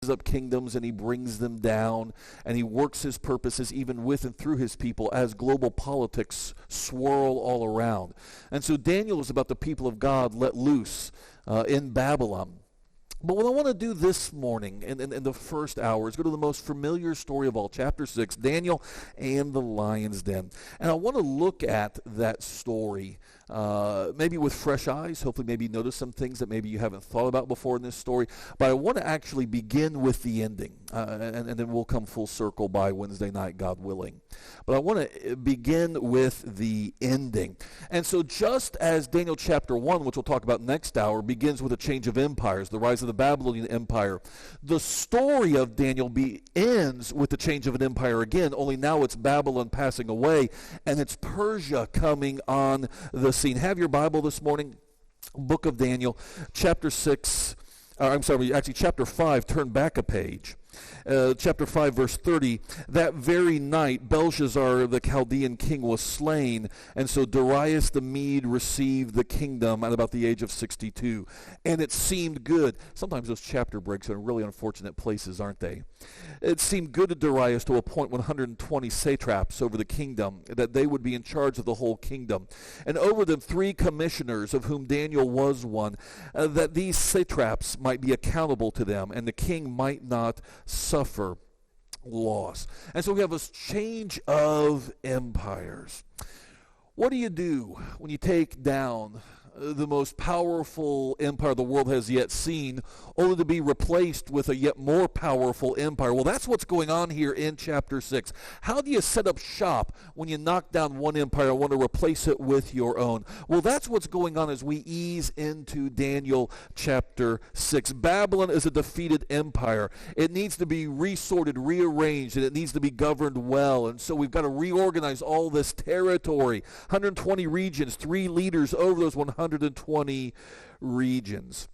raises up kingdoms and he brings them down, and he works his purposes even with and through his people as global politics swirl all around. And so Daniel is about the people of God let loose in Babylon. But what I want to do this morning in the first hour is go to the most familiar story of all, chapter 6, Daniel and the lion's den. And I want to look at that story maybe with fresh eyes, hopefully maybe notice some things that maybe you haven't thought about before in this story. But I want to actually begin with the ending, and then we'll come full circle by Wednesday night, God willing. But I want to begin with the ending. And so just as Daniel chapter 1, which we'll talk about next hour, begins with a change of empires, the rise of the Babylonian Empire, the story of Daniel ends with the change of an empire again, only now it's Babylon passing away, and it's Persia coming on the scene. Have your Bible this morning, book of Daniel, chapter 5, turn back a page. Chapter 5, verse 30, that very night Belshazzar the Chaldean king was slain, and so Darius the Mede received the kingdom at about the age of 62. And it seemed good. Sometimes those chapter breaks are in really unfortunate places, aren't they? It seemed good to Darius to appoint 120 satraps over the kingdom, that they would be in charge of the whole kingdom. And over them 3 commissioners, of whom Daniel was one, that these satraps might be accountable to them, and the king might not suffer loss. And so we have this change of empires. What do you do when you take down the most powerful empire the world has yet seen, only to be replaced with a yet more powerful empire? Well, that's what's going on here in chapter 6. How do you set up shop when you knock down one empire and want to replace it with your own? Well, that's what's going on as we ease into Daniel chapter 6. Babylon is a defeated empire. It needs to be resorted, rearranged, and it needs to be governed well. And so we've got to reorganize all this territory. 120 regions, 3 leaders over those 120 regions.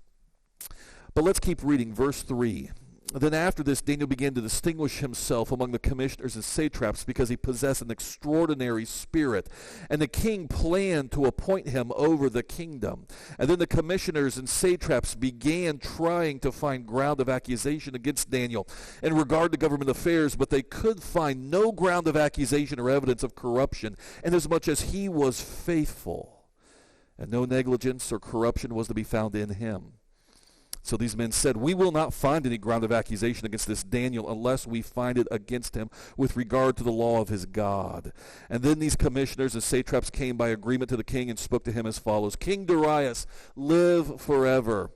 But let's keep reading. Verse 3. Then after this, Daniel began to distinguish himself among the commissioners and satraps because he possessed an extraordinary spirit. And the king planned to appoint him over the kingdom. And then the commissioners and satraps began trying to find ground of accusation against Daniel in regard to government affairs, but they could find no ground of accusation or evidence of corruption, inasmuch as he was faithful, and no negligence or corruption was to be found in him. So these men said, we will not find any ground of accusation against this Daniel unless we find it against him with regard to the law of his God. And then these commissioners and satraps came by agreement to the king and spoke to him as follows: King Darius, live forever.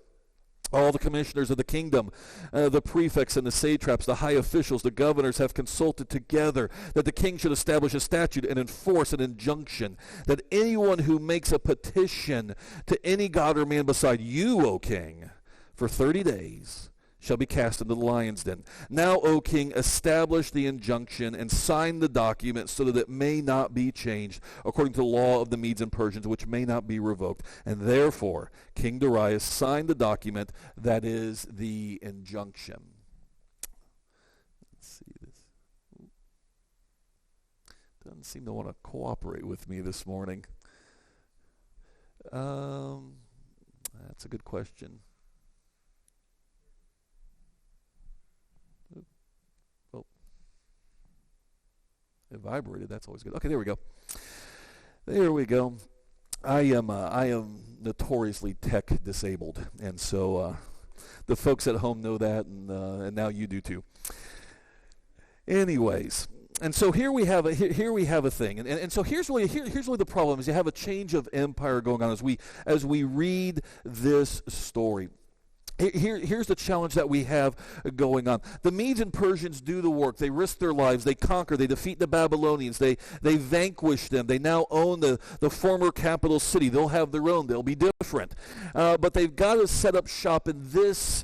All the commissioners of the kingdom, the prefects and the satraps, the high officials, the governors have consulted together that the king should establish a statute and enforce an injunction that anyone who makes a petition to any god or man beside you, O king, for 30 days shall be cast into the lion's den. Now, O king, establish the injunction and sign the document so that it may not be changed according to the law of the Medes and Persians, which may not be revoked. And therefore, King Darius signed the document, that is the injunction. Let's see this. Doesn't seem to want to cooperate with me this morning. That's a good question. It vibrated. That's always good. Okay, there we go. There we go. I am notoriously tech disabled, and so the folks at home know that, and now you do too. Anyways, and so here we have a thing, and so here's really the problem: is you have a change of empire going on as we read this story. Here's the challenge that we have going on. The Medes and Persians do the work. They risk their lives. They conquer. They defeat the Babylonians. They vanquish them. They now own the former capital city. They'll have their own. They'll be different. But they've got to set up shop in this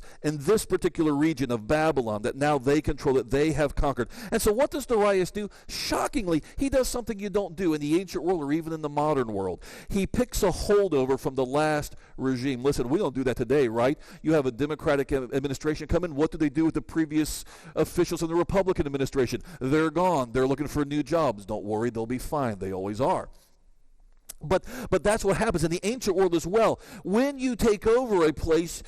particular region of Babylon that now they control, that they have conquered. And so what does Darius do? Shockingly, he does something you don't do in the ancient world or even in the modern world. He picks a holdover from the last regime. Listen, we don't do that today, right? You have a Democratic administration come in. What do they do with the previous officials in the Republican administration? They're gone. They're looking for new jobs. Don't worry, they'll be fine. They always are. But that's what happens in the ancient world as well. When you take over a place,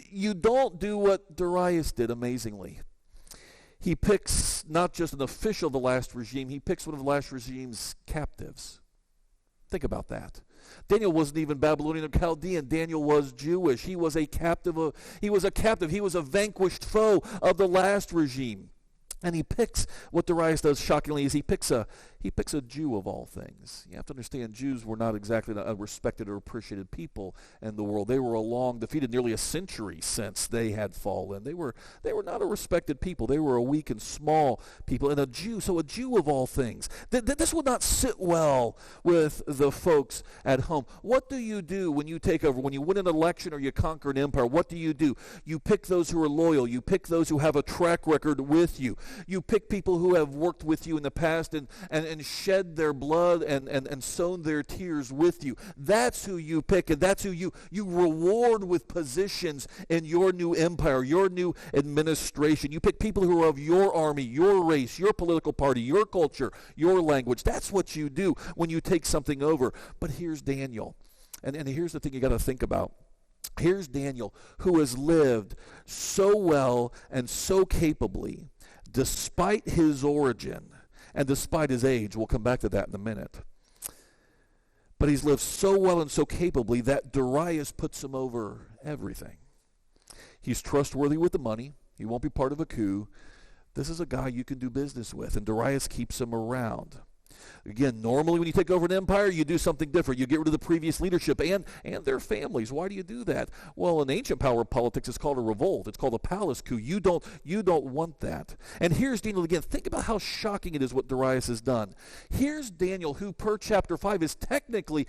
you don't do what Darius did amazingly. He picks not just an official of the last regime, he picks one of the last regime's captives. Think about that. Daniel wasn't even Babylonian or Chaldean. Daniel was Jewish. He was a captive. He was a vanquished foe of the last regime. And he picks, what Darius does shockingly is he picks a Jew of all things. You have to understand, Jews were not exactly a respected or appreciated people in the world. They were defeated nearly a century since they had fallen. They were not a respected people. They were a weak and small people. And a Jew of all things. This would not sit well with the folks at home. What do you do when you take over? When you win an election or you conquer an empire, what do? You pick those who are loyal. You pick those who have a track record with you. You pick people who have worked with you in the past and shed their blood and sown their tears with you. That's who you pick, and that's who you reward with positions in your new empire, your new administration. You pick people who are of your army, your race, your political party, your culture, your language. That's what you do when you take something over. But here's Daniel, and here's the thing you got to think about. Here's Daniel, who has lived so well and so capably, despite his origin and despite his age. We'll come back to that in a minute. But he's lived so well and so capably that Darius puts him over everything. He's trustworthy with the money. He won't be part of a coup. This is a guy you can do business with, and Darius keeps him around. Again, normally when you take over an empire, you do something different. You get rid of the previous leadership and their families. Why do you do that? Well, in ancient power politics, it's called a revolt. It's called a palace coup. You don't want that. And here's Daniel again. Think about how shocking it is what Darius has done. Here's Daniel, who per chapter 5 is technically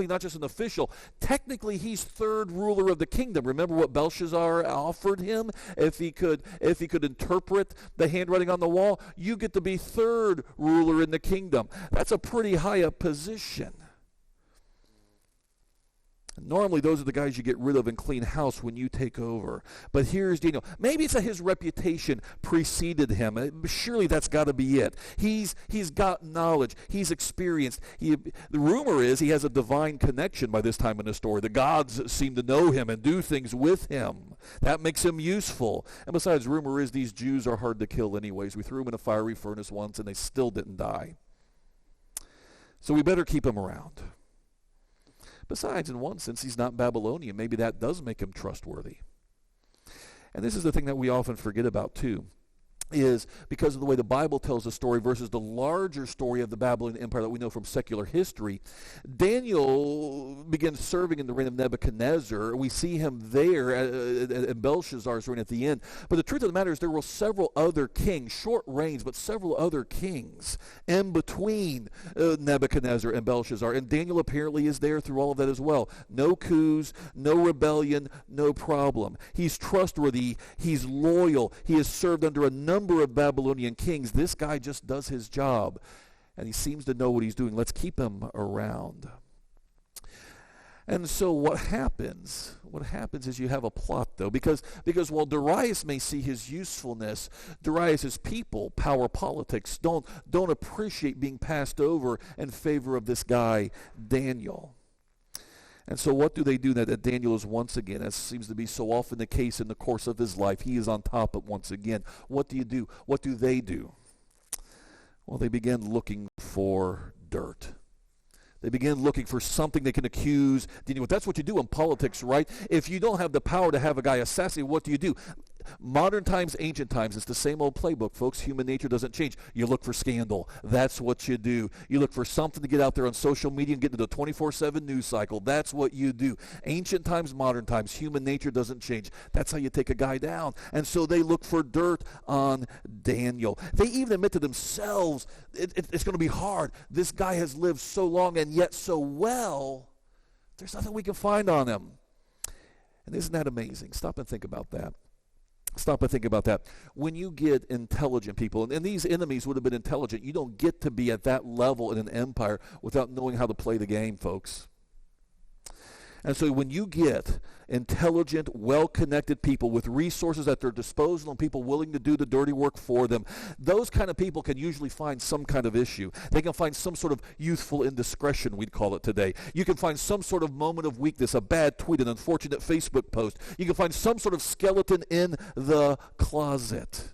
not just an official. Technically, he's third ruler of the kingdom. Remember what Belshazzar offered him? If he could interpret the handwriting on the wall, you get to be third ruler in the kingdom. That's a pretty high up position. Normally, those are the guys you get rid of and clean house when you take over. But here's Daniel. Maybe it's that his reputation preceded him. Surely that's got to be it. He's got knowledge. He's experienced. The rumor is he has a divine connection by this time in the story. The gods seem to know him and do things with him. That makes him useful. And besides, rumor is these Jews are hard to kill anyways. We threw them in a fiery furnace once and they still didn't die. So we better keep him around. Besides, in one sense, he's not Babylonian. Maybe that does make him trustworthy. And this is the thing that we often forget about, too, is because of the way the Bible tells the story versus the larger story of the Babylonian Empire that we know from secular history. Daniel begins serving in the reign of Nebuchadnezzar. We see him there at Belshazzar's reign at the end. But the truth of the matter is there were several other kings, short reigns, but several other kings in between Nebuchadnezzar and Belshazzar. And Daniel apparently is there through all of that as well. No coups, no rebellion, no problem. He's trustworthy. He's loyal. He has served under a number of Babylonian kings. This guy just does his job, and he seems to know what he's doing. Let's keep him around. And so what happens is you have a plot, though, because while Darius may see his usefulness, Darius's people, power politics, don't appreciate being passed over in favor of this guy, Daniel. And so what do they do that Daniel is once again, as seems to be so often the case in the course of his life, he is on top of once again. What do you do? What do they do? Well, they begin looking for dirt. They begin looking for something they can accuse Daniel with. That's what you do in politics, right? If you don't have the power to have a guy assassinated, what do? Modern times, ancient times, it's the same old playbook, folks. Human nature doesn't change. You look for scandal. That's what you do. You look for something to get out there on social media and get into the 24/7 news cycle. That's what you do. Ancient times, modern times, human nature doesn't change. That's how you take a guy down. And so they look for dirt on Daniel. They even admit to themselves, it's going to be hard. This guy has lived so long and yet so well. There's nothing we can find on him. And isn't that amazing? Stop and think about that. Stop and think about that. When you get intelligent people, and these enemies would have been intelligent, you don't get to be at that level in an empire without knowing how to play the game, folks. And so when you get intelligent, well-connected people with resources at their disposal and people willing to do the dirty work for them, those kind of people can usually find some kind of issue. They can find some sort of youthful indiscretion, we'd call it today. You can find some sort of moment of weakness, a bad tweet, an unfortunate Facebook post. You can find some sort of skeleton in the closet.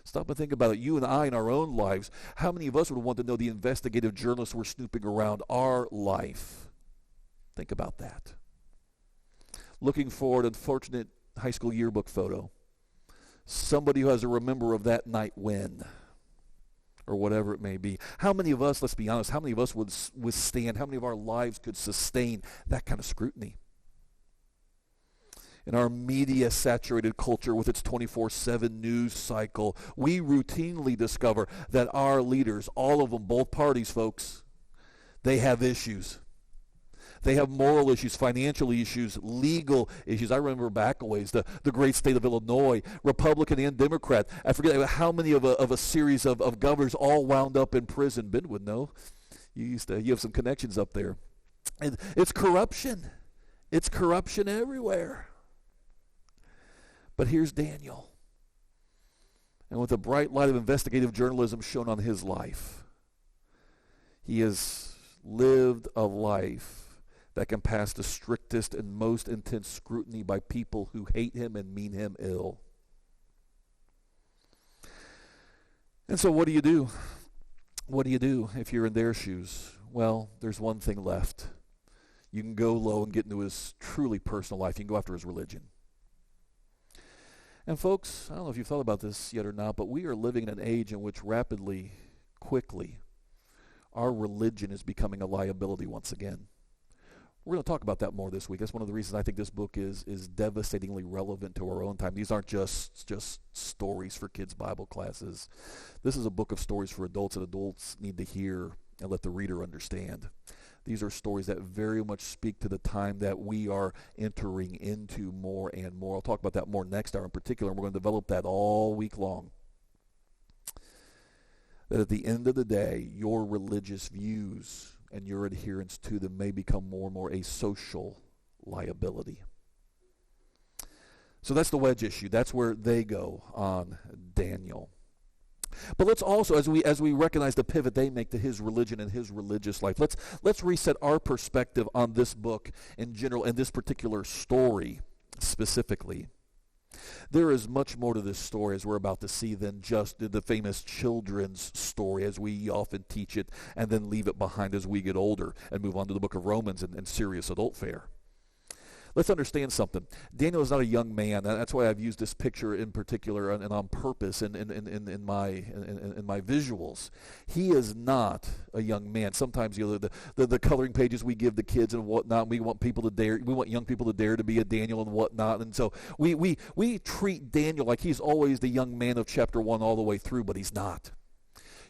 Stop and think about it. You and I in our own lives, how many of us would want to know the investigative journalists were snooping around our life? Think about that. Looking for an unfortunate high school yearbook photo. Somebody who has a remember of that night when, or whatever it may be. How many of us, let's be honest, how many of us would withstand, how many of our lives could sustain that kind of scrutiny? In our media-saturated culture with its 24/7 news cycle, we routinely discover that our leaders, all of them, both parties, folks, they have issues. They have moral issues, financial issues, legal issues. I remember back a ways, the great state of Illinois, Republican and Democrat. I forget how many of a series of governors all wound up in prison. Ben would know. You have some connections up there. And it's corruption. It's corruption everywhere. But here's Daniel. And with the bright light of investigative journalism shone on his life, he has lived a life that can pass the strictest and most intense scrutiny by people who hate him and mean him ill. And so what do you do? What do you do if you're in their shoes? Well, there's one thing left. You can go low and get into his truly personal life. You can go after his religion. And folks, I don't know if you've thought about this yet or not, but we are living in an age in which rapidly, quickly, our religion is becoming a liability once again. We're going to talk about that more this week. That's one of the reasons I think this book is devastatingly relevant to our own time. These aren't just stories for kids' Bible classes. This is a book of stories for adults, and adults need to hear and let the reader understand. These are stories that very much speak to the time that we are entering into more and more. I'll talk about that more next hour in particular, and we're going to develop that all week long. That at the end of the day, your religious views and your adherence to them may become more and more a social liability. So that's the wedge issue. That's where they go on Daniel. But let's also, as we recognize the pivot they make to his religion and his religious life, let's reset our perspective on this book in general and this particular story specifically. There is much more to this story, as we're about to see, than just the famous children's story as we often teach it and then leave it behind as we get older and move on to the book of Romans and serious adult fare. Let's understand something. Daniel is not a young man. That's why I've used this picture in particular and on purpose in my visuals. He is not a young man. Sometimes the coloring pages we give the kids and whatnot, we want young people to dare to be a Daniel and whatnot. And so we treat Daniel like he's always the young man of chapter 1 all the way through, but he's not.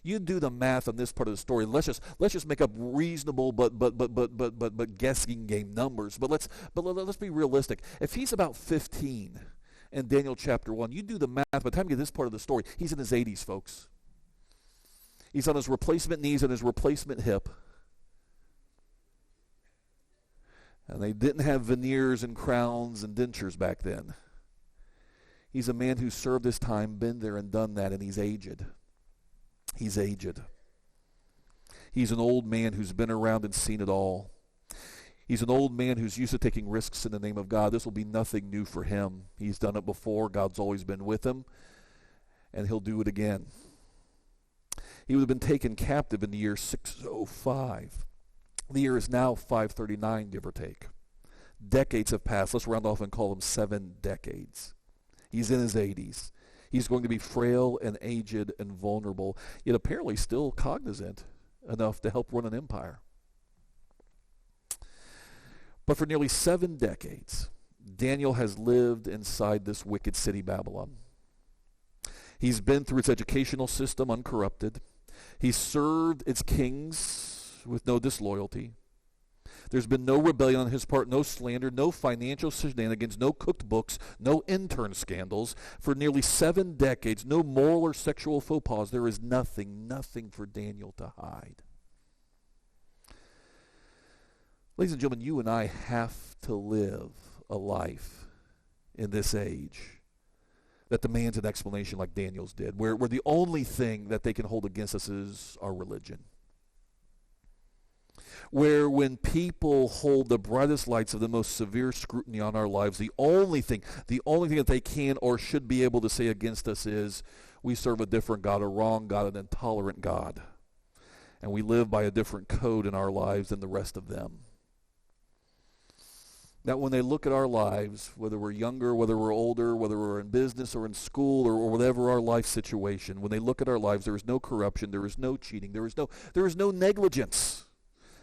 You do the math on this part of the story. Let's just make up reasonable but guessing game numbers. But let's be realistic. If he's about 15 in Daniel chapter 1, you do the math. By the time you get to this part of the story, he's in his 80s, folks. He's on his replacement knees and his replacement hip. And they didn't have veneers and crowns and dentures back then. He's a man who served his time, been there and done that, and he's aged. He's aged. He's an old man who's been around and seen it all. He's an old man who's used to taking risks in the name of God. This will be nothing new for him. He's done it before. God's always been with him, and he'll do it again. He would have been taken captive in the year 605. The year is now 539, give or take. Decades have passed. Let's round off and call them 7 decades. He's in his 80s. He's going to be frail and aged and vulnerable, yet apparently still cognizant enough to help run an empire. But for nearly 7 decades, Daniel has lived inside this wicked city, Babylon. He's been through its educational system uncorrupted. He's served its kings with no disloyalty. There's been no rebellion on his part, no slander, no financial shenanigans, no cooked books, no intern scandals. For nearly 7 decades, no moral or sexual faux pas. There is nothing for Daniel to hide. Ladies and gentlemen, you and I have to live a life in this age that demands an explanation like Daniel's did, where the only thing that they can hold against us is our religion. Where when people hold the brightest lights of the most severe scrutiny on our lives, the only thing that they can or should be able to say against us is, we serve a different God, a wrong God, an intolerant God. And we live by a different code in our lives than the rest of them. That when they look at our lives, whether we're younger, whether we're older, whether we're in business or in school or whatever our life situation, when they look at our lives, there is no corruption, there is no cheating, there is no negligence.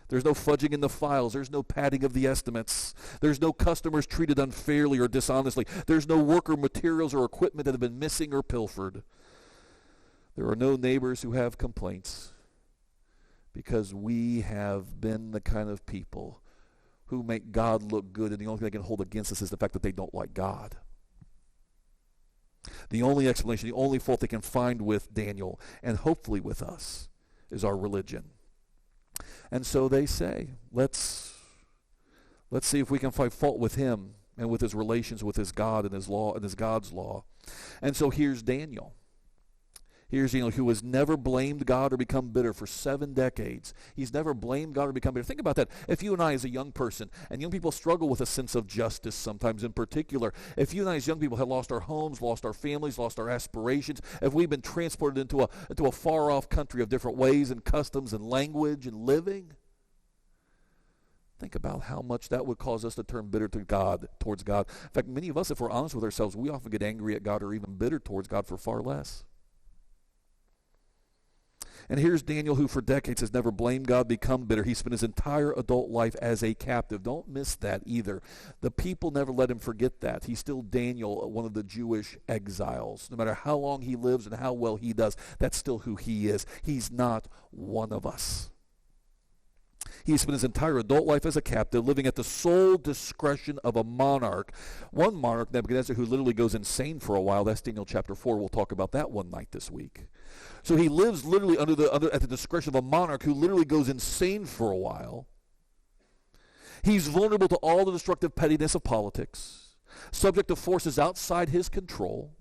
There's no fudging in the files. There's no padding of the estimates. There's no customers treated unfairly or dishonestly. There's no worker materials or equipment that have been missing or pilfered. There are no neighbors who have complaints, because we have been the kind of people who make God look good, and the only thing they can hold against us is the fact that they don't like God. The only explanation, the only fault they can find with Daniel, and hopefully with us, is our religion. And so they say, let's see if we can find fault with him and with his relations with his God and his law and his God's law. And so here's Daniel. Here's Daniel, who has never blamed God or become bitter for 7 decades. He's never blamed God or become bitter. Think about that. If you and I as a young person, and young people struggle with a sense of justice sometimes in particular, if you and I as young people have lost our homes, lost our families, lost our aspirations, if we've been transported into a far-off country of different ways and customs and language and living, think about how much that would cause us to turn bitter towards God. In fact, many of us, if we're honest with ourselves, we often get angry at God or even bitter towards God for far less. And here's Daniel, who for decades has never blamed God, become bitter. He spent his entire adult life as a captive. Don't miss that either. The people never let him forget that. He's still Daniel, one of the Jewish exiles. No matter how long he lives and how well he does, that's still who he is. He's not one of us. He spent his entire adult life as a captive, living at the sole discretion of a monarch. One monarch, Nebuchadnezzar, who literally goes insane for a while. That's Daniel chapter 4. We'll talk about that one night this week. So he lives literally at the discretion of a monarch who literally goes insane for a while. He's vulnerable to all the destructive pettiness of politics, subject to forces outside his control.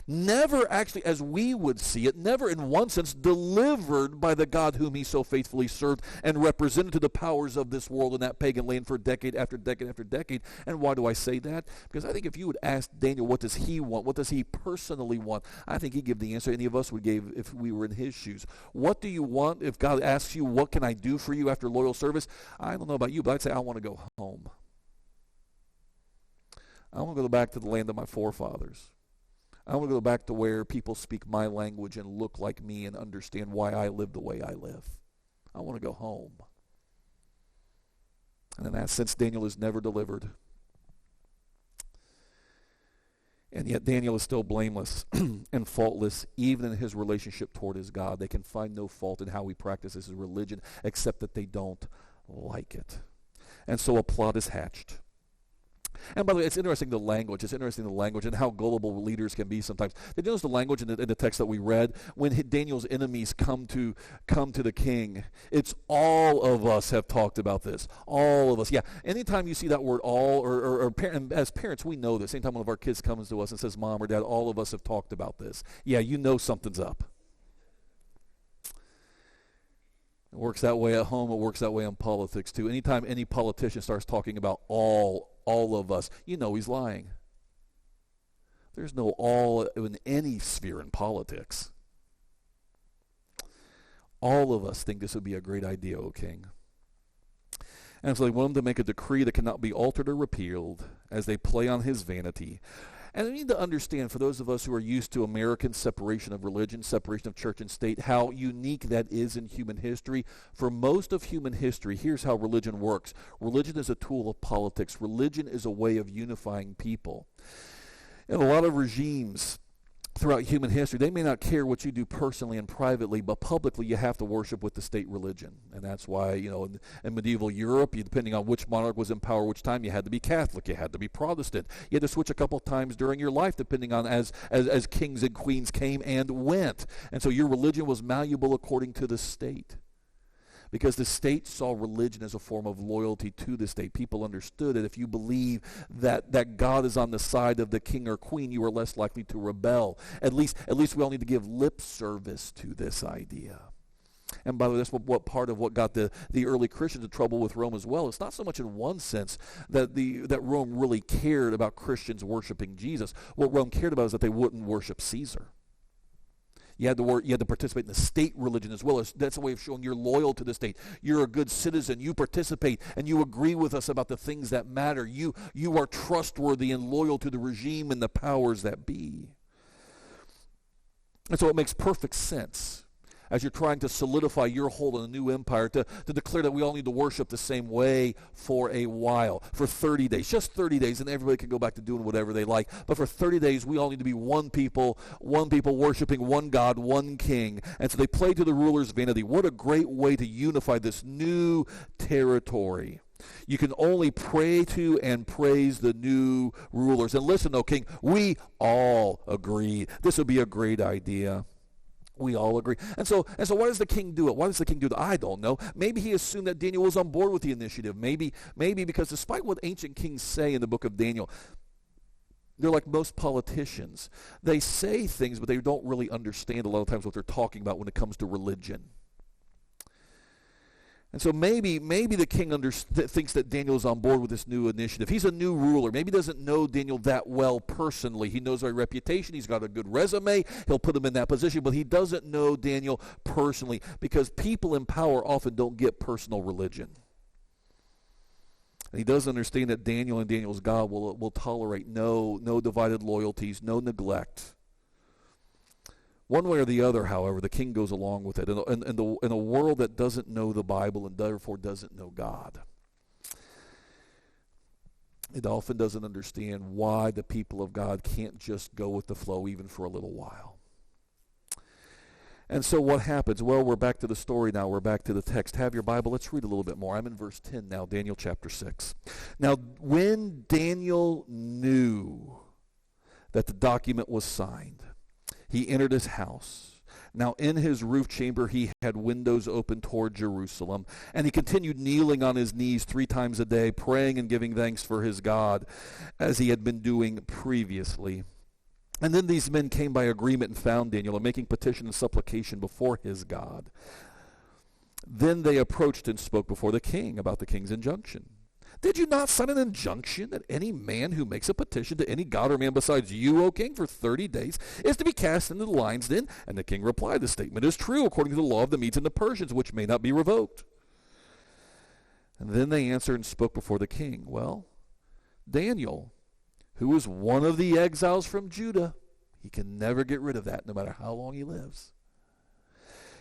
Never actually, as we would see it, never in one sense delivered by the God whom he so faithfully served and represented to the powers of this world in that pagan land for decade after decade after decade. And why do I say that? Because I think if you would ask Daniel, what does he want? What does he personally want? I think he'd give the answer any of us would give if we were in his shoes. What do you want? If God asks you, what can I do for you after loyal service? I don't know about you, but I'd say I want to go home. I want to go back to the land of my forefathers. I want to go back to where people speak my language and look like me and understand why I live the way I live. I want to go home. And in that sense, Daniel is never delivered. And yet Daniel is still blameless and faultless, even in his relationship toward his God. They can find no fault in how he practices his religion, except that they don't like it. And so a plot is hatched. And by the way, it's interesting the language. It's interesting the language and how gullible leaders can be sometimes. Did you notice the language in the text that we read? When Daniel's enemies come to the king, it's all of us have talked about this. All of us. Yeah. Anytime you see that word all, or as parents, we know this. Anytime one of our kids comes to us and says, Mom or Dad, all of us have talked about this. Yeah, you know something's up. It works that way at home. It works that way in politics too. Anytime any politician starts talking about all of us, you know he's lying. There's no all in any sphere in politics. All of us think this would be a great idea, O king. And so they want him to make a decree that cannot be altered or repealed as they play on his vanity. And we need to understand, for those of us who are used to American separation of religion, separation of church and state, how unique that is in human history. For most of human history, here's how religion works. Religion is a tool of politics. Religion is a way of unifying people. And a lot of regimes throughout human history, they may not care what you do personally and privately, but publicly you have to worship with the state religion. And that's why, in medieval Europe, depending on which monarch was in power which time, you had to be Catholic, you had to be Protestant. You had to switch a couple times during your life, depending on as kings and queens came and went. And so your religion was malleable according to the state. because the state saw religion as a form of loyalty to the state. People understood that if you believe that God is on the side of the king or queen, you are less likely to rebel. At least we all need to give lip service to this idea. And by the way, that's what part of what got the early Christians in trouble with Rome as well. It's not so much in one sense that Rome really cared about Christians worshiping Jesus. What Rome cared about is that they wouldn't worship Caesar. You had to participate in the state religion as well. That's a way of showing you're loyal to the state. You're a good citizen. You participate and you agree with us about the things that matter. You are trustworthy and loyal to the regime and the powers that be. And so it makes perfect sense as you're trying to solidify your hold on a new empire to declare that we all need to worship the same way for a while, for 30 days, just 30 days, and everybody can go back to doing whatever they like. But for 30 days, we all need to be one people worshiping one God, one king. And so they play to the ruler's vanity. What a great way to unify this new territory. You can only pray to and praise the new rulers. And listen, O king, we all agree this would be a great idea. We all agree. And so why does the king do it? Why does the king do that? I don't know. Maybe he assumed that Daniel was on board with the initiative. Maybe because despite what ancient kings say in the book of Daniel, they're like most politicians. They say things, but they don't really understand a lot of times what they're talking about when it comes to religion. And so maybe the king thinks that Daniel is on board with this new initiative. He's a new ruler. Maybe he doesn't know Daniel that well personally. He knows our reputation. He's got a good resume. He'll put him in that position. But he doesn't know Daniel personally because people in power often don't get personal religion. And he doesn't understand that Daniel and Daniel's God will tolerate no divided loyalties, no neglect. One way or the other, however, the king goes along with it. In a world that doesn't know the Bible and therefore doesn't know God, it often doesn't understand why the people of God can't just go with the flow even for a little while. And so what happens? Well, we're back to the story now. We're back to the text. Have your Bible. Let's read a little bit more. I'm in verse 10 now, Daniel chapter 6. Now, when Daniel knew that the document was signed, he entered his house. Now in his roof chamber he had windows open toward Jerusalem, and he continued kneeling on his knees 3 times a day, praying and giving thanks for his God, as he had been doing previously. And then these men came by agreement and found Daniel, and making petition and supplication before his God. Then they approached and spoke before the king about the king's injunction. Did you not sign an injunction that any man who makes a petition to any god or man besides you, O king, for 30 days is to be cast into the lion's den? And the king replied, the statement is true according to the law of the Medes and the Persians, which may not be revoked. And then they answered and spoke before the king. Well, Daniel, who is one of the exiles from Judah, he can never get rid of that no matter how long he lives.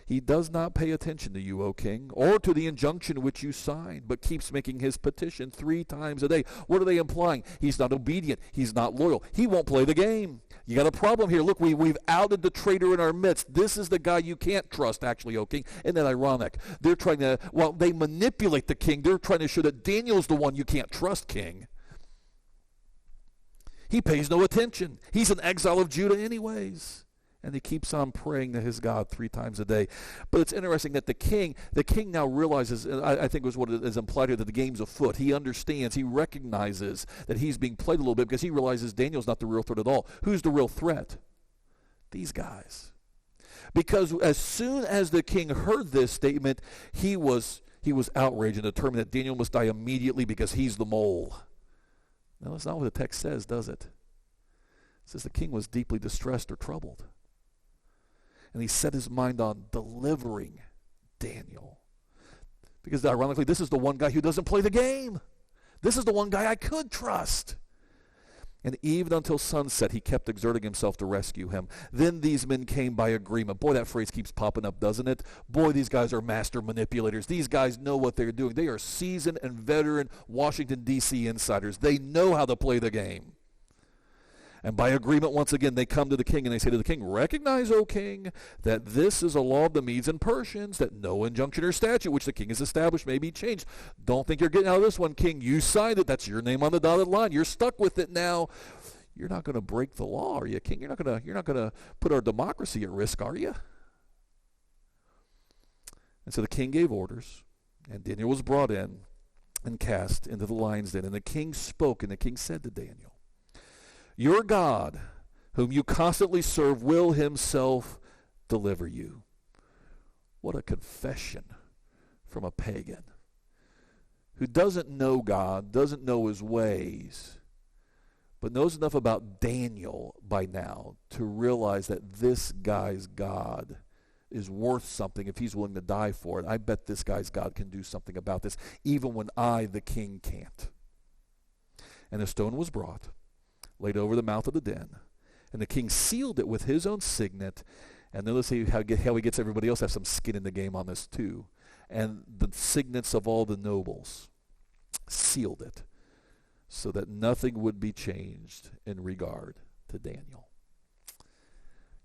He does not pay attention to you, O king, or to the injunction which you signed, but keeps making his petition 3 times a day. What are they implying? He's not obedient. He's not loyal. He won't play the game. You got a problem here. Look, we've outed the traitor in our midst. This is the guy you can't trust, actually, O king. Isn't that ironic? They're trying to, they manipulate the king. They're trying to show that Daniel's the one you can't trust, king. He pays no attention. He's an exile of Judah anyways. And he keeps on praying to his God 3 times a day. But it's interesting that the king now realizes, I think was what is implied here, that the game's afoot. He understands, he recognizes that he's being played a little bit because he realizes Daniel's not the real threat at all. Who's the real threat? These guys. Because as soon as the king heard this statement, he was outraged and determined that Daniel must die immediately because he's the mole. No, that's not what the text says, does it? It says the king was deeply distressed or troubled. And he set his mind on delivering Daniel. Because ironically, this is the one guy who doesn't play the game. This is the one guy I could trust. And even until sunset, he kept exerting himself to rescue him. Then these men came by agreement. Boy, that phrase keeps popping up, doesn't it? Boy, these guys are master manipulators. These guys know what they're doing. They are seasoned and veteran Washington, D.C. insiders. They know how to play the game. And by agreement, once again, they come to the king and they say to the king, recognize, O king, that this is a law of the Medes and Persians, that no injunction or statute which the king has established may be changed. Don't think you're getting out of this one, king. You signed it. That's your name on the dotted line. You're stuck with it now. You're not going to break the law, are you, king? You're not going to put our democracy at risk, are you? And so the king gave orders, and Daniel was brought in and cast into the lion's den. And the king spoke, and the king said to Daniel, "Your God, whom you constantly serve, will himself deliver you." What a confession from a pagan who doesn't know God, doesn't know his ways, but knows enough about Daniel by now to realize that this guy's God is worth something if he's willing to die for it. I bet this guy's God can do something about this, even when I, the king, can't. And a stone was brought, laid over the mouth of the den, and the king sealed it with his own signet. And then let's see how he gets everybody else to have some skin in the game on this too. And the signets of all the nobles sealed it so that nothing would be changed in regard to Daniel.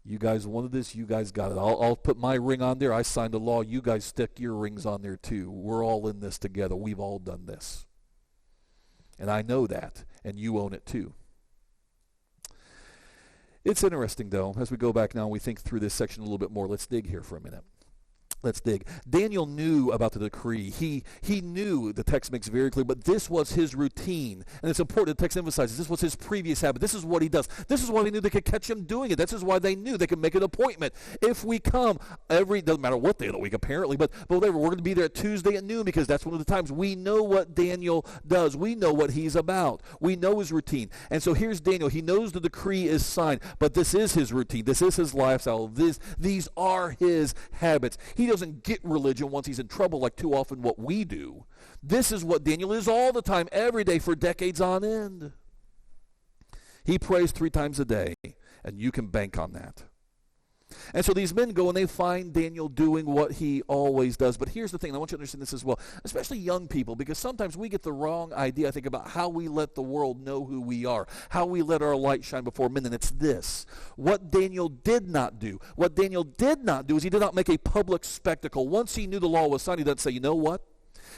You guys wanted this, you guys got it. I'll put my ring on there. I signed the law. You guys stick your rings on there too. We're all in this together. We've all done this. And I know that, and you own it too. It's interesting, though, as we go back now and we think through this section a little bit more. Let's dig here for a minute. Let's dig. Daniel knew about the decree. He knew, the text makes very clear, but this was his routine. And it's important, the text emphasizes, this was his previous habit. This is what he does. This is why they knew they could catch him doing it. This is why they knew they could make an appointment. If we come doesn't matter what day of the week apparently, but whatever, we're going to be there Tuesday at noon because that's one of the times. We know what Daniel does. We know what he's about. We know his routine. And so here's Daniel. He knows the decree is signed, but this is his routine. This is his lifestyle. These are his habits. He doesn't get religion once he's in trouble like too often what we do. This is what Daniel is all the time, every day for decades on end. He prays 3 times a day, and you can bank on that. And so these men go and they find Daniel doing what he always does. But here's the thing, and I want you to understand this as well, especially young people, because sometimes we get the wrong idea, I think, about how we let the world know who we are, how we let our light shine before men, and it's this. What Daniel did not do is he did not make a public spectacle. Once he knew the law was signed, he doesn't say, you know what?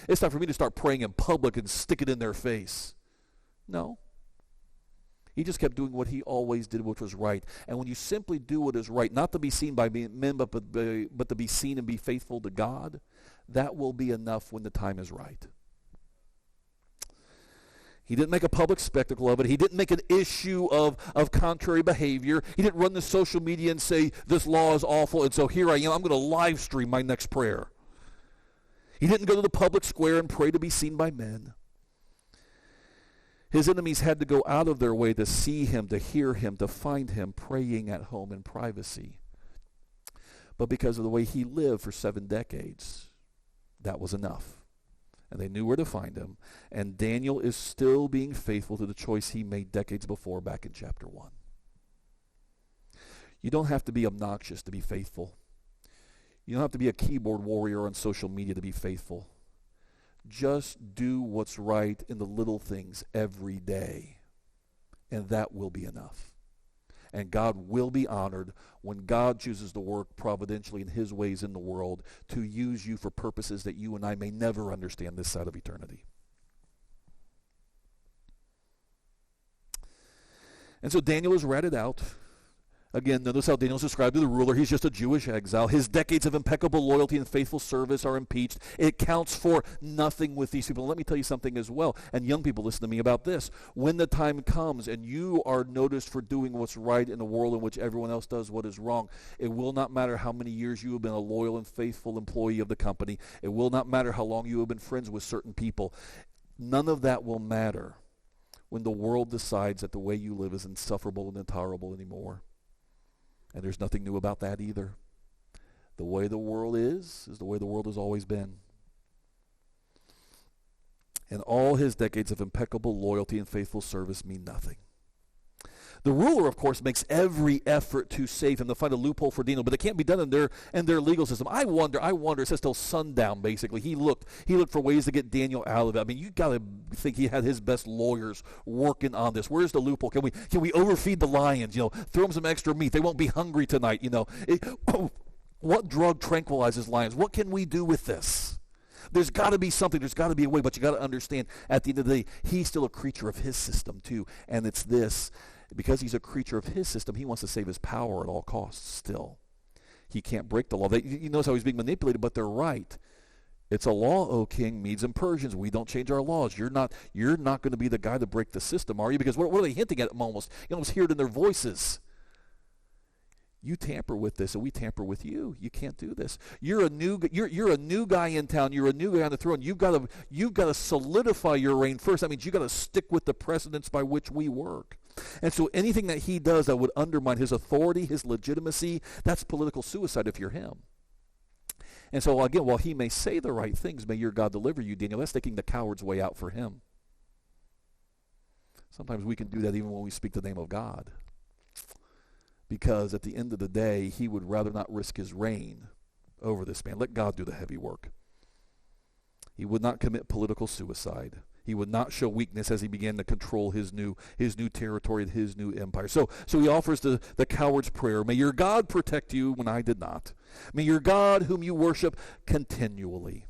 It's time for me to start praying in public and stick it in their face. No. He just kept doing what he always did, which was right. And when you simply do what is right, not to be seen by men, but to be seen and be faithful to God, that will be enough when the time is right. He didn't make a public spectacle of it. He didn't make an issue of contrary behavior. He didn't run the social media and say, this law is awful, and so here I am. I'm going to live stream my next prayer. He didn't go to the public square and pray to be seen by men. His enemies had to go out of their way to see him, to hear him, to find him praying at home in privacy. But because of the way he lived for 7 decades, that was enough. And they knew where to find him. And Daniel is still being faithful to the choice he made decades before back in chapter 1. You don't have to be obnoxious to be faithful. You don't have to be a keyboard warrior on social media to be faithful. Just do what's right in the little things every day, and that will be enough. And God will be honored when God chooses to work providentially in his ways in the world to use you for purposes that you and I may never understand this side of eternity. And so Daniel is ratted out. Again, notice how Daniel's described to the ruler. He's just a Jewish exile. His decades of impeccable loyalty and faithful service are impeached. It counts for nothing with these people. Let me tell you something as well, and young people, listen to me about this. When the time comes and you are noticed for doing what's right in a world in which everyone else does what is wrong, it will not matter how many years you have been a loyal and faithful employee of the company. It will not matter how long you have been friends with certain people. None of that will matter when the world decides that the way you live is insufferable and intolerable anymore. And there's nothing new about that either. The way the world is the way the world has always been. And all his decades of impeccable loyalty and faithful service mean nothing. The ruler, of course, makes every effort to save him, to find a loophole for Daniel, but it can't be done in their legal system. I wonder, it says till sundown, basically. He looked for ways to get Daniel out of it. I mean, you got to think he had his best lawyers working on this. Where's the loophole? Can we overfeed the lions? Throw them some extra meat. They won't be hungry tonight. What drug tranquilizes lions? What can we do with this? There's got to be something. There's got to be a way, but you got to understand, at the end of the day, he's still a creature of his system too, and it's this. Because he's a creature of his system, he wants to save his power at all costs still. He can't break the law. You notice how he's being manipulated, but they're right. It's a law, O king, Medes and Persians. We don't change our laws. You're not going to be the guy to break the system, are you? Because what are they hinting at almost? You almost hear it in their voices. You tamper with this, and we tamper with you. You can't do this. You're a new guy in town. You're a new guy on the throne. You've got to solidify your reign first. That means you've got to stick with the precedents by which we work. And so anything that he does that would undermine his authority, his legitimacy, that's political suicide if you're him. And so again, while he may say the right things, may your God deliver you, Daniel, that's taking the coward's way out for him. Sometimes we can do that even when we speak the name of God. Because at the end of the day, he would rather not risk his reign over this man. Let God do the heavy work. He would not commit political suicide. He would not show weakness as he began to control his new territory and his new empire. So he offers the coward's prayer. May your God protect you when I did not. May your God, whom you worship, continually.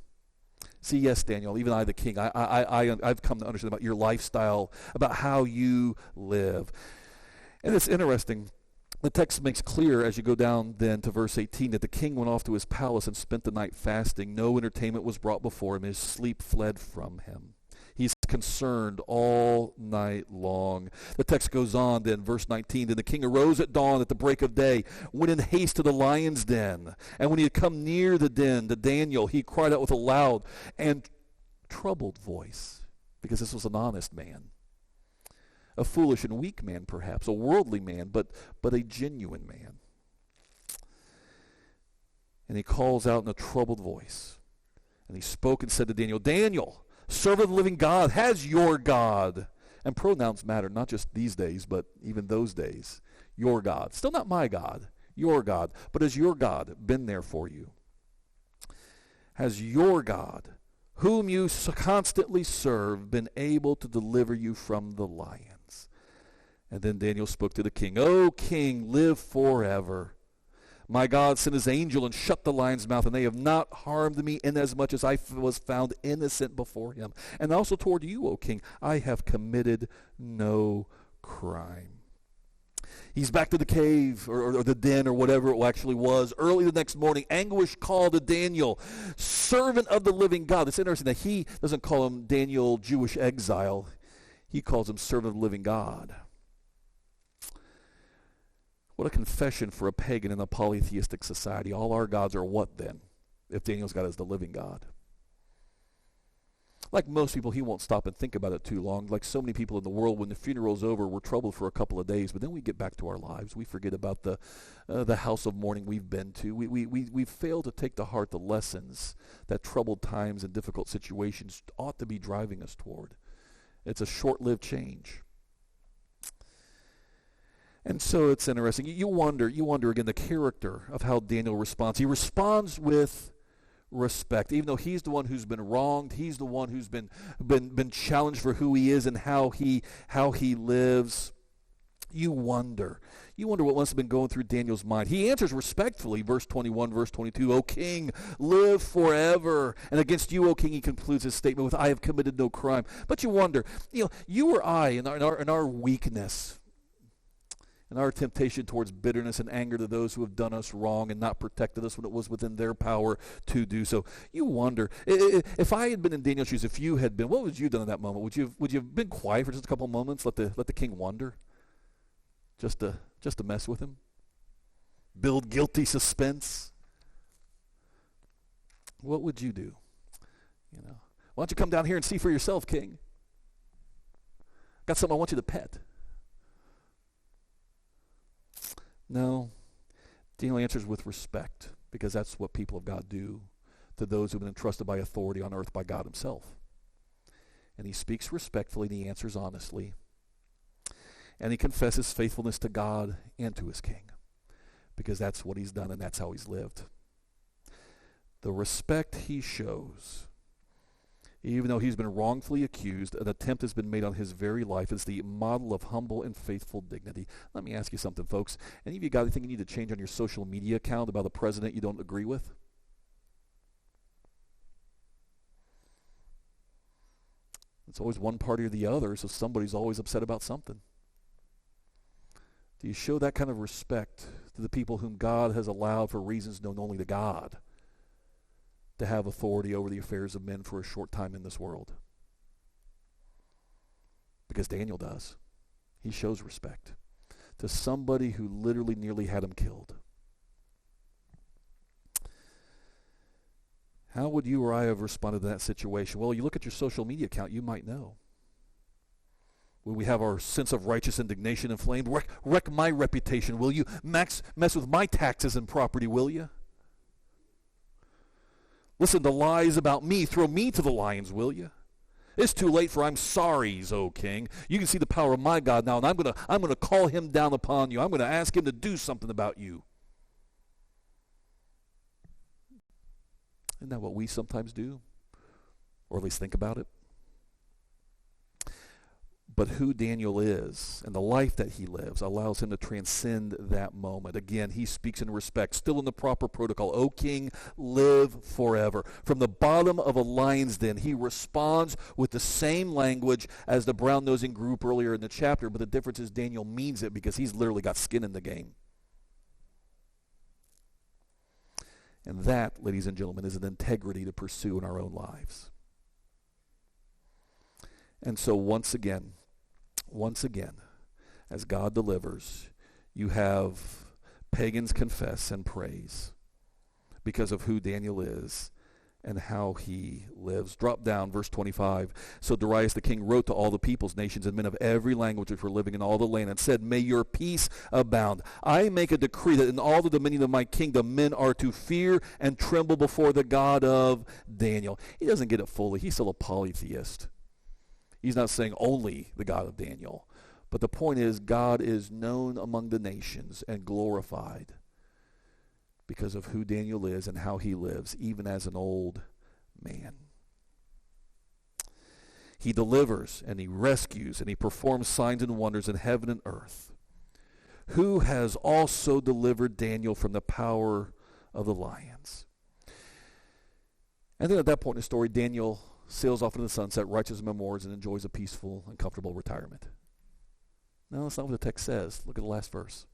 See, yes, Daniel, even I, the king, I've come to understand about your lifestyle, about how you live. And it's interesting. The text makes clear as you go down then to verse 18 that the king went off to his palace and spent the night fasting. No entertainment was brought before him. His sleep fled from him. He's concerned all night long. The text goes on then, verse 19. Then the king arose at dawn at the break of day, went in haste to the lion's den. And when he had come near the den to Daniel, he cried out with a loud and troubled voice, because this was an honest man. A foolish and weak man, perhaps, a worldly man, but a genuine man. And he calls out in a troubled voice. And he spoke and said to Daniel, Daniel, servant of the living God, has your God, and pronouns matter, not just these days, but even those days, your God. Still not my God, your God. But has your God been there for you? Has your God, whom you constantly serve, been able to deliver you from the lions? And then Daniel spoke to the king, O king, live forever. My God sent his angel and shut the lion's mouth, and they have not harmed me inasmuch as I was found innocent before him. And also toward you, O king, I have committed no crime. He's back to the cave or the den or whatever it actually was. Early the next morning, anguish called to Daniel, servant of the living God. It's interesting that he doesn't call him Daniel, Jewish exile. He calls him servant of the living God. What a confession for a pagan in a polytheistic society. All our gods are what then, if Daniel's God is the living God? Like most people, he won't stop and think about it too long. Like so many people in the world, when the funeral's over, we're troubled for a couple of days, but then we get back to our lives. We forget about the house of mourning we've been to. We fail to take to heart the lessons that troubled times and difficult situations ought to be driving us toward. It's a short-lived change. And so it's interesting. You wonder again the character of how Daniel responds. He responds with respect, even though he's the one who's been wronged. He's the one who's been challenged for who he is and how he lives. You wonder what must have been going through Daniel's mind. He answers respectfully, verse 21, verse 22, O king, live forever. And against you, O king, he concludes his statement with, I have committed no crime. But you wonder, you or I, in our weakness, and our temptation towards bitterness and anger to those who have done us wrong and not protected us when it was within their power to do so. You wonder, if I had been in Daniel's shoes, if you had been, what would you have done in that moment? Would you have been quiet for just a couple of moments, let the king wonder, just to mess with him, build guilty suspense? What would you do? Why don't you come down here and see for yourself, king? Got something I want you to pet. No, Daniel answers with respect, because that's what people of God do to those who have been entrusted by authority on earth by God himself. And he speaks respectfully, and he answers honestly. And he confesses faithfulness to God and to his king, because that's what he's done and that's how he's lived. The respect he shows, even though he's been wrongfully accused, an attempt has been made on his very life, is the model of humble and faithful dignity. Let me ask you something, folks. Any of you got anything you need to change on your social media account about the president you don't agree with? It's always one party or the other, so somebody's always upset about something. Do you show that kind of respect to the people whom God has allowed for reasons known only to God to have authority over the affairs of men for a short time in this world. Because Daniel does. He shows respect to somebody who literally nearly had him killed. How would you or I have responded to that situation? Well, you look at your social media account, you might know. Will we have our sense of righteous indignation inflamed? Wreck my reputation, will you? Mess with my taxes and property, will you? Listen to lies about me. Throw me to the lions, will you? It's too late for I'm sorry's, O king. You can see the power of my God now, and I'm gonna call him down upon you. I'm going to ask him to do something about you. Isn't that what we sometimes do? Or at least think about it? But who Daniel is and the life that he lives allows him to transcend that moment. Again, he speaks in respect, still in the proper protocol. O king, live forever. From the bottom of a lion's den, he responds with the same language as the brown-nosing group earlier in the chapter, but the difference is Daniel means it because he's literally got skin in the game. And that, ladies and gentlemen, is an integrity to pursue in our own lives. And so once again, as God delivers, you have pagans confess and praise because of who Daniel is and how he lives. Drop down, verse 25. So Darius the king wrote to all the peoples, nations, and men of every language which were living in all the land and said, may your peace abound. I make a decree that in all the dominion of my kingdom men are to fear and tremble before the God of Daniel. He doesn't get it fully. He's still a polytheist. He's not saying only the God of Daniel. But the point is, God is known among the nations and glorified because of who Daniel is and how he lives, even as an old man. He delivers and he rescues and he performs signs and wonders in heaven and earth. Who has also delivered Daniel from the power of the lions? And then at that point in the story, Daniel sails off into the sunset, writes his memoirs, and enjoys a peaceful and comfortable retirement. No, that's not what the text says. Look at the last verse.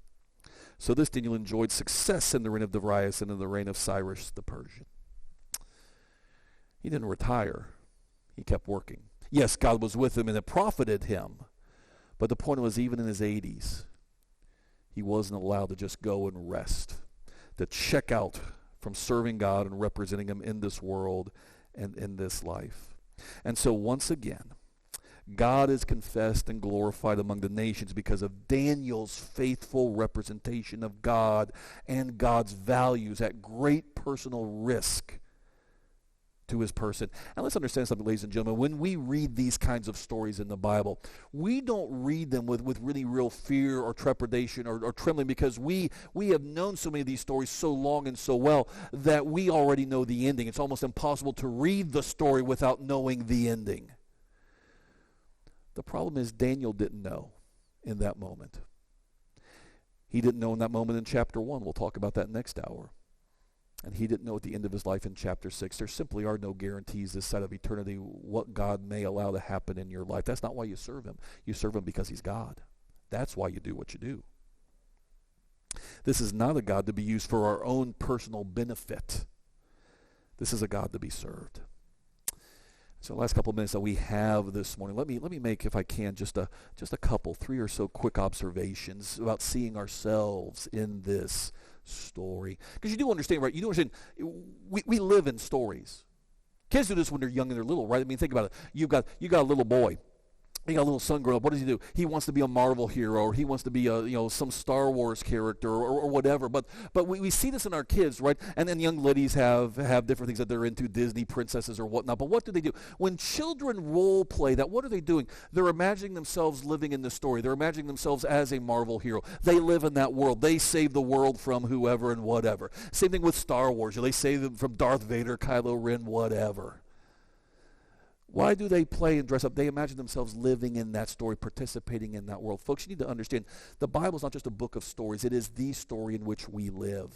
So this Daniel enjoyed success in the reign of Darius and in the reign of Cyrus the Persian. He didn't retire. He kept working. Yes, God was with him and it profited him. But the point was, even in his 80s, he wasn't allowed to just go and rest, to check out from serving God and representing him in this world and in this life. And so once again, God is confessed and glorified among the nations because of Daniel's faithful representation of God and God's values at great personal risk to his person. And let's understand something, ladies and gentlemen. When we read these kinds of stories in the Bible, we don't read them with really real fear or trepidation or trembling because we have known so many of these stories so long and so well that we already know the ending. It's almost impossible to read the story without knowing the ending. The problem is Daniel didn't know in that moment. He didn't know in that moment in chapter 1. We'll talk about that next hour. And he didn't know at the end of his life in chapter 6. There simply are no guarantees this side of eternity what God may allow to happen in your life. That's not why you serve him. You serve him because he's God. That's why you do what you do. This is not a God to be used for our own personal benefit. This is a God to be served. So the last couple of minutes that we have this morning, let me make, if I can, just a couple, 3 or so quick observations about seeing ourselves in this story. Because you do understand, right? You do understand, we live in stories. Kids do this when they're young and they're little, right? I mean, think about it. You got a little boy. You got a little son growing up. What does he do? He wants to be a Marvel hero, or he wants to be some Star Wars character, or whatever. But we see this in our kids, right? And then young ladies have different things that they're into, Disney princesses or whatnot. But what do they do? When children role play that, what are they doing? They're imagining themselves living in the story. They're imagining themselves as a Marvel hero. They live in that world. They save the world from whoever and whatever. Same thing with Star Wars. They save them from Darth Vader, Kylo Ren, whatever. Why do they play and dress up? They imagine themselves living in that story, participating in that world. Folks, you need to understand, the Bible is not just a book of stories. It is the story in which we live.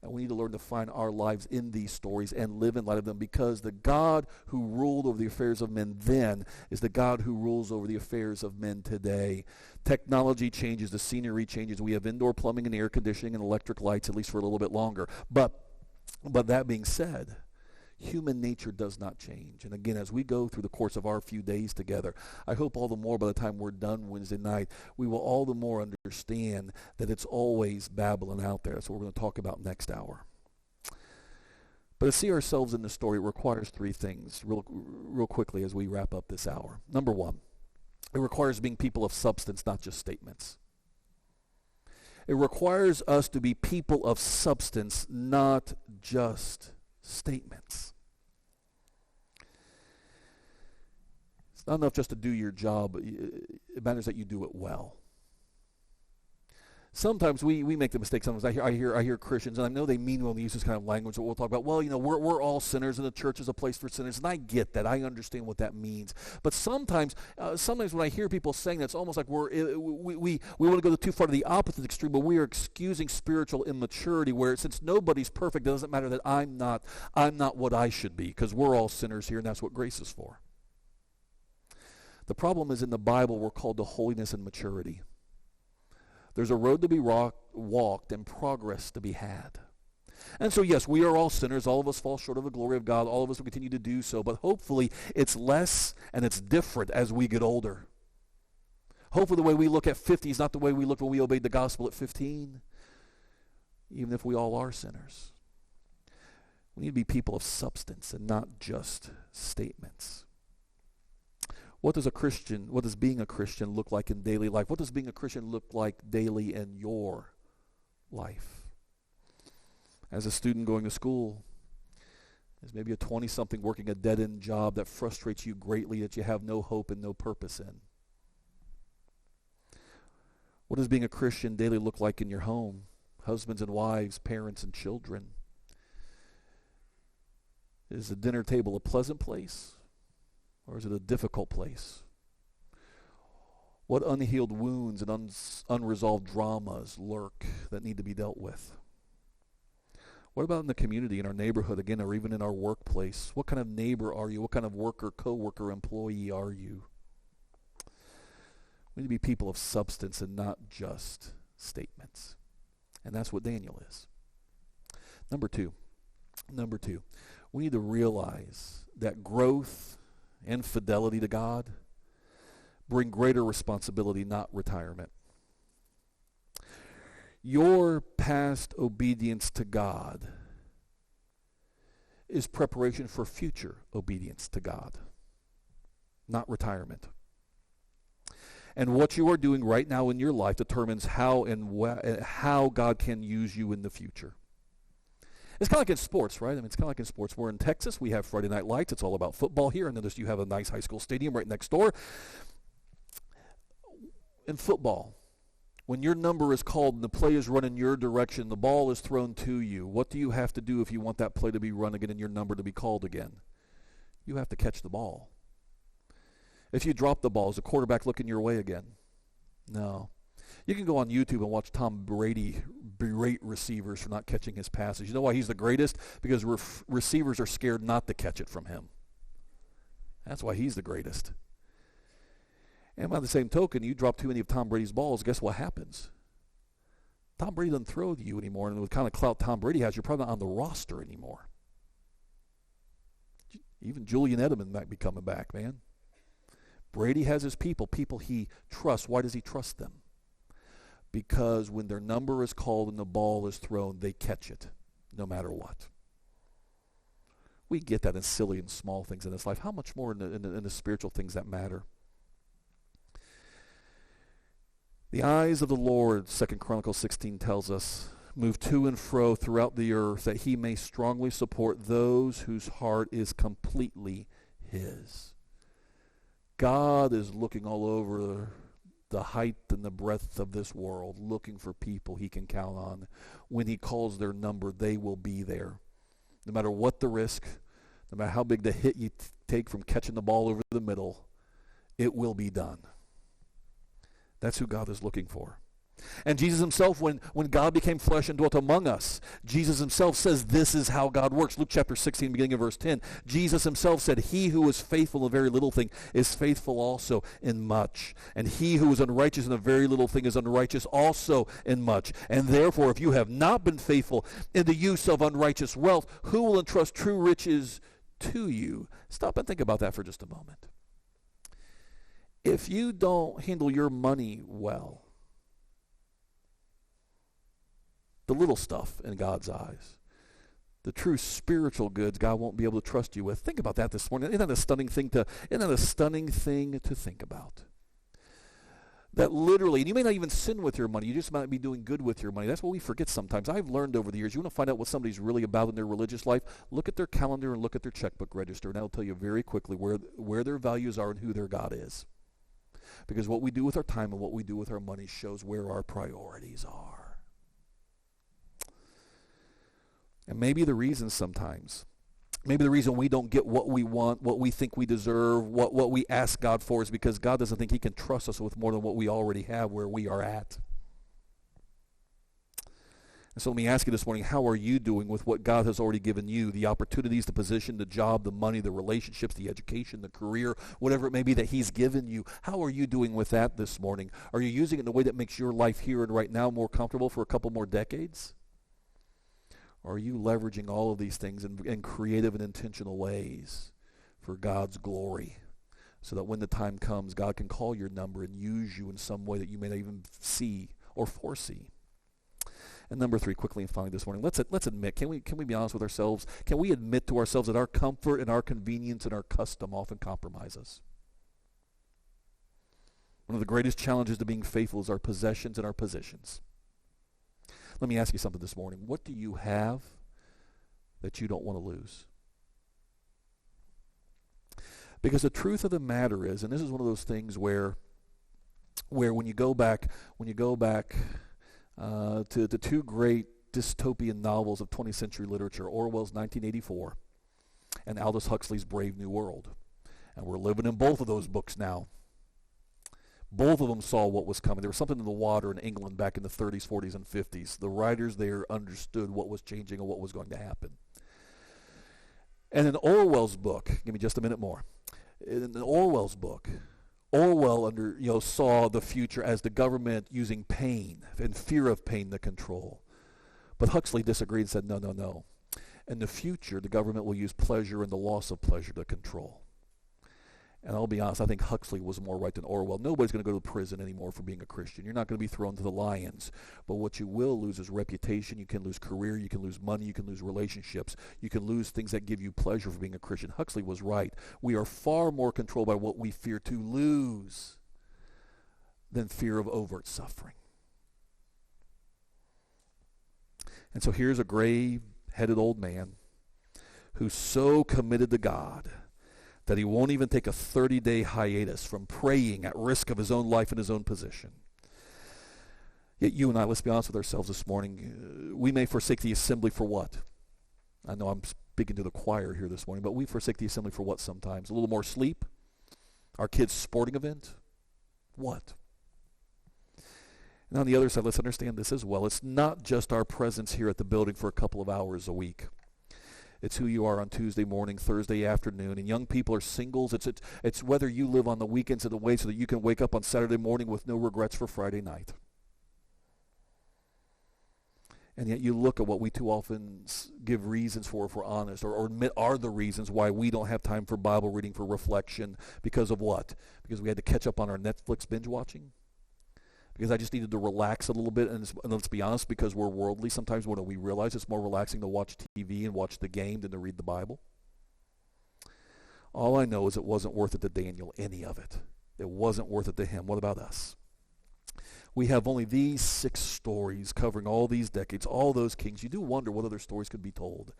And we need to learn to find our lives in these stories and live in light of them, because the God who ruled over the affairs of men then is the God who rules over the affairs of men today. Technology changes, the scenery changes. We have indoor plumbing and air conditioning and electric lights, at least for a little bit longer. But that being said, human nature does not change. And again, as we go through the course of our few days together, I hope all the more by the time we're done Wednesday night, we will all the more understand that it's always Babylon out there. That's what we're going to talk about next hour. But to see ourselves in the story, it requires three things real quickly as we wrap up this hour. Number one, it requires being people of substance, not just statements. It requires us to be people of substance, not just statements. It's not enough just to do your job. It matters that you do it well. Sometimes we make the mistake. Sometimes I hear Christians, and I know they mean well when they use this kind of language that we'll talk about. Well, we're all sinners, and the church is a place for sinners, and I get that. I understand what that means. But sometimes when I hear people saying that, it's almost like we want to go too far to the opposite extreme, but we are excusing spiritual immaturity, where since nobody's perfect, it doesn't matter that I'm not what I should be, because we're all sinners here, and that's what grace is for. The problem is, in the Bible, we're called to holiness and maturity. There's a road to be walked and progress to be had. And so, yes, we are all sinners. All of us fall short of the glory of God. All of us will continue to do so. But hopefully it's less and it's different as we get older. Hopefully the way we look at 50 is not the way we looked when we obeyed the gospel at 15, even if we all are sinners. We need to be people of substance and not just statements. What does being a Christian look like in daily life? What does being a Christian look like daily in your life? As a student going to school, as maybe a 20-something working a dead-end job that frustrates you greatly, that you have no hope and no purpose in. What does being a Christian daily look like in your home? Husbands and wives, parents and children. Is the dinner table a pleasant place? Or is it a difficult place? What unhealed wounds and unresolved dramas lurk that need to be dealt with? What about in the community, in our neighborhood, again, or even in our workplace? What kind of neighbor are you? What kind of worker, co-worker, employee are you? We need to be people of substance and not just statements. And that's what Daniel is. Number two, we need to realize that growth and fidelity to God bring greater responsibility, not retirement. Your past obedience to God is preparation for future obedience to God, not retirement. And what you are doing right now in your life determines how God can use you in the future. It's kind of like in sports, right? I mean, it's kind of like in sports. We're in Texas. We have Friday Night Lights. It's all about football here. And then you have a nice high school stadium right next door. In football, when your number is called and the play is run in your direction, the ball is thrown to you, what do you have to do if you want that play to be run again and your number to be called again? You have to catch the ball. If you drop the ball, is the quarterback looking your way again? No. You can go on YouTube and watch Tom Brady berate receivers for not catching his passes. You know why he's the greatest? Because receivers are scared not to catch it from him. That's why he's the greatest. And by the same token, you drop too many of Tom Brady's balls, guess what happens? Tom Brady doesn't throw to you anymore, and with the kind of clout Tom Brady has, you're probably not on the roster anymore. Even Julian Edelman might be coming back, man. Brady has his people he trusts. Why does he trust them? Because when their number is called and the ball is thrown, they catch it, no matter what. We get that in silly and small things in this life. How much more in the spiritual things that matter? The eyes of the Lord, 2 Chronicles 16 tells us, move to and fro throughout the earth, that he may strongly support those whose heart is completely his. God is looking all over the height and the breadth of this world, looking for people he can count on. When he calls their number, they will be there. No matter what the risk, no matter how big the hit you take from catching the ball over the middle, it will be done. That's who God is looking for. And Jesus himself, when God became flesh and dwelt among us, Jesus himself says this is how God works. Luke chapter 16, beginning of verse 10. Jesus himself said, he who is faithful in a very little thing is faithful also in much. And he who is unrighteous in a very little thing is unrighteous also in much. And therefore, if you have not been faithful in the use of unrighteous wealth, who will entrust true riches to you? Stop and think about that for just a moment. If you don't handle your money well, the little stuff in God's eyes, the true spiritual goods God won't be able to trust you with. Think about that this morning. Isn't that a stunning thing to think about? That literally, and you may not even sin with your money, you just might be doing good with your money. That's what we forget sometimes. I've learned over the years, you want to find out what somebody's really about in their religious life, look at their calendar and look at their checkbook register, and that'll tell you very quickly where their values are and who their God is. Because what we do with our time and what we do with our money shows where our priorities are. And maybe the reason we don't get what we want, what we think we deserve, what we ask God for is because God doesn't think he can trust us with more than what we already have where we are at. And so let me ask you this morning, how are you doing with what God has already given you? The opportunities, the position, the job, the money, the relationships, the education, the career, whatever it may be that he's given you. How are you doing with that this morning? Are you using it in a way that makes your life here and right now more comfortable for a couple more decades? Or are you leveraging all of these things in creative and intentional ways for God's glory so that when the time comes, God can call your number and use you in some way that you may not even see or foresee? And number 3, quickly and finally this morning, let's admit, can we be honest with ourselves? Can we admit to ourselves that our comfort and our convenience and our custom often compromise us? One of the greatest challenges to being faithful is our possessions and our positions. Let me ask you something this morning. What do you have that you don't want to lose? Because the truth of the matter is, and this is one of those things where when you go back to the two great dystopian novels of 20th century literature, Orwell's 1984 and Aldous Huxley's Brave New World. And we're living in both of those books now. Both of them saw what was coming. There was something in the water in England back in the 30s, 40s, and 50s. The writers there understood what was changing and what was going to happen. And in Orwell's book, give me just a minute more. In Orwell's book, Orwell saw the future as the government using pain and fear of pain to control. But Huxley disagreed and said, no. In the future, the government will use pleasure and the loss of pleasure to control. And I'll be honest, I think Huxley was more right than Orwell. Nobody's going to go to prison anymore for being a Christian. You're not going to be thrown to the lions. But what you will lose is reputation. You can lose career. You can lose money. You can lose relationships. You can lose things that give you pleasure for being a Christian. Huxley was right. We are far more controlled by what we fear to lose than fear of overt suffering. And so here's a gray-headed old man who's so committed to God that he won't even take a 30-day hiatus from praying at risk of his own life and his own position. Yet you and I, let's be honest with ourselves this morning, we may forsake the assembly for what? I know I'm speaking to the choir here this morning, but we forsake the assembly for what sometimes? A little more sleep? Our kids' sporting event? What? And on the other side, let's understand this as well. It's not just our presence here at the building for a couple of hours a week. It's who you are on Tuesday morning, Thursday afternoon. And young people are singles. It's whether you live on the weekends in a way so that you can wake up on Saturday morning with no regrets for Friday night. And yet you look at what we too often give reasons for, if we're honest, or admit are the reasons why we don't have time for Bible reading, for reflection. Because of what? Because we had to catch up on our Netflix binge watching? Because I just needed to relax a little bit, and let's be honest, because we're worldly, sometimes when we realize it's more relaxing to watch TV and watch the game than to read the Bible. All I know is it wasn't worth it to Daniel, any of it. It wasn't worth it to him. What about us? We have only these 6 stories covering all these decades, all those kings. You do wonder what other stories could be told.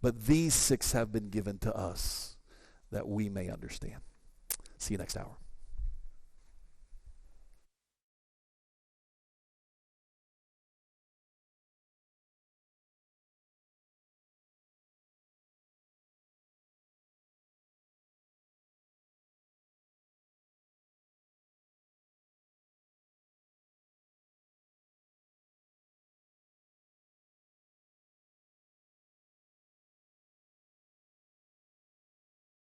But these 6 have been given to us that we may understand. See you next hour.